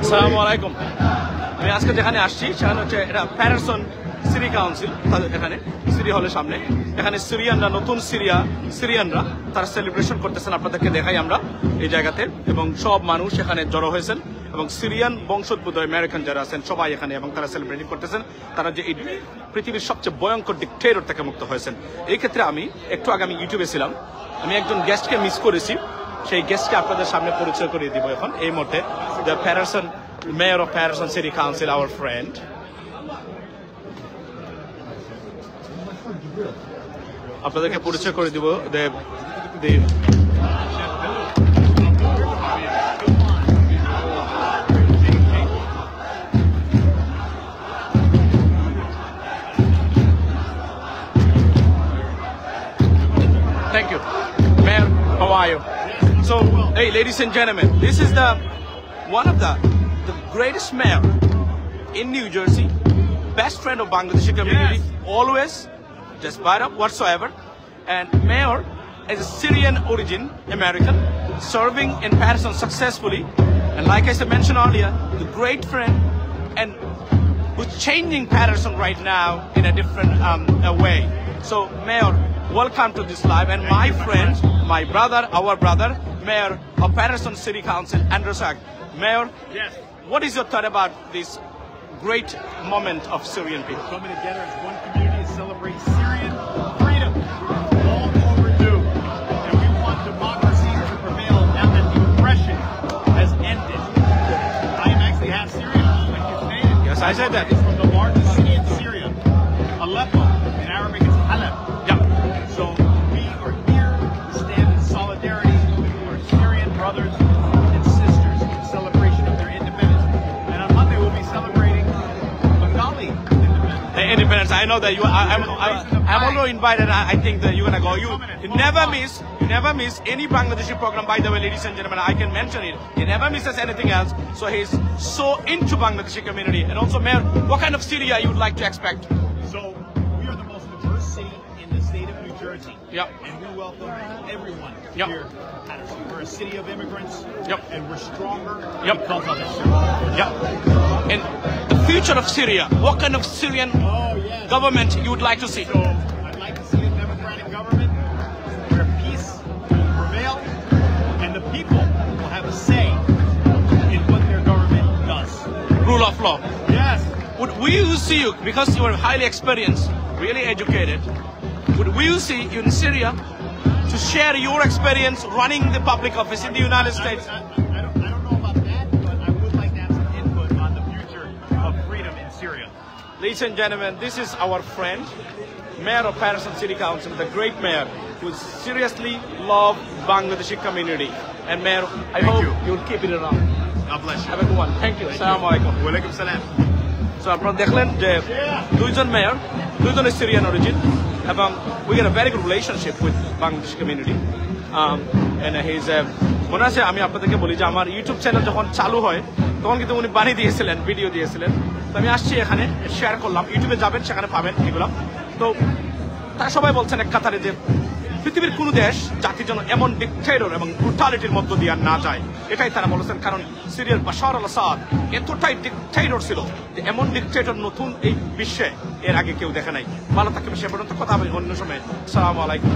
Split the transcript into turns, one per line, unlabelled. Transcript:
আসসালামু আলাইকুম। আমি আজকে যেখানে আসছি সেখানে হচ্ছে এটা প্যাটারসন সিটি কাউন্সিল, তাদের এখানে সিটি হলের সামনে। এখানে সিরিয়ানরা, নতুন সিরিয়ানরা তারা সেলিব্রেশন করতেছেন, আপনাদেরকে দেখাই আমরা এই জায়গাতে। এবং সব মানুষ এখানে জড়ো হয়েছেন এবং সিরিয়ান বংশোদ্ভূত আমেরিকান যারা আছেন সবাই এখানে, এবং তারা সেলিব্রেটিং করতেছেন তারা যে এই পৃথিবীর সবচেয়ে ভয়ঙ্কর ডিক্টেটর থেকে মুক্ত হয়েছেন। এই ক্ষেত্রে আমি একটু আগে আমি ইউটিউবে ছিলাম, আমি একজন গেস্টকে মিস করেছি, সেই গেস্টকে আপনাদের সামনে পরিচয় করিয়ে দিব এখন এই মুহূর্তে। The Paterson mayor of Paterson city council, our friend. আপনাদেরকে পরিচয় করে দিব Thank you. Mayor, how are you? So, hey, ladies and gentlemen, this is one of the greatest mayor in New Jersey, best friend of Bangladeshi community, always, despite of whatsoever. And mayor is a Syrian origin American, serving in Patterson successfully. And like I mentioned earlier, the great friend and who's changing Patterson right now in a different way. So, Mayor, welcome to this live. And my friend, my brother, our brother, Mayor of Patterson City Council, Andrew Sack. Mayor,
yes.
What is your thought about this great moment of Syrian people?
Coming together as one community to celebrate Syrian freedom. Long overdue. And we want democracy to prevail now that the oppression has ended. I am actually half Syrian, like you stated.
Yes, I said that.
It's from the largest city in Syria, Aleppo. In Arabic, it's Halep.
Yeah.
So we are here to stand in solidarity with our Syrian brothers and sisters in celebration of their independence. And on Monday we'll be celebrating Bengali independence.
Independence. I know that you. I'm also invited. I think that you're gonna go. You never miss any Bangladeshi program. By the way, ladies and gentlemen, I can mention it. He never misses anything else. So he's so into Bangladeshi community. And also, Mayor, what kind of Syria you would like to expect?
So we are the most diverse city in the state of New Jersey.
Yep.
And we welcome everyone
Yep.
here. Patterson. We're a city of immigrants.
Yep.
And we're stronger
Yep.
because of it.
Yeah. And the future of Syria. What kind of Syrian
Yes.
government you would like to see?
So I'd like to see a democratic government where peace will prevail and the people will have a say in what their government does.
Rule of law.
Yes.
Would we see you, because you are highly experienced, really educated, would we see you in Syria to share your experience running the public office in the United States?
I don't know about that, but I would like to have some input on the future of freedom in Syria.
Ladies and gentlemen, this is our friend, Mayor of Patterson City Council, the great mayor who seriously loves Bangladeshi community. And Mayor, I hope you'll keep it around.
God bless you.
Have a good one. Thank you. Assalamu alaikum.
Walaikum salam.
So আপনারা দেখলেন যে দুইজন mayor, দুইজনের Syrian origin, এবং we get a very good relationship with Bangladesh community. মনে আছে আমি আপনাদেরকে বলি যে আমার ইউটিউব চ্যানেল যখন চালু হয় তখন কিন্তু উনি বানিয়ে দিয়েছিলেন, ভিডিও দিয়েছিলেন। তো আমি আসছি এখানে শেয়ার করলাম, ইউটিউবে যাবেন সেখানে পাবেন এগুলো। তো তারা সবাই বলছেন এক কাতারে যে পৃথিবীর কোনো দেশ জাতির জন্য এমন ডিক্টেটর এবং ব্রুটালিটির মধ্য দিয়ে না যায়, এটাই তারা বলেছেন। কারণ সিরিয়ার বাশার আল আসাদ এতটাই ডিক্টেটর ছিল যে এমন ডিক্টেটর নতুন এই বিশ্বে এর আগে কেউ দেখে নাই। ভালো থাকবে, সে পর্যন্ত কথা হবে অন্য সময়। আসসালামু আলাইকুম।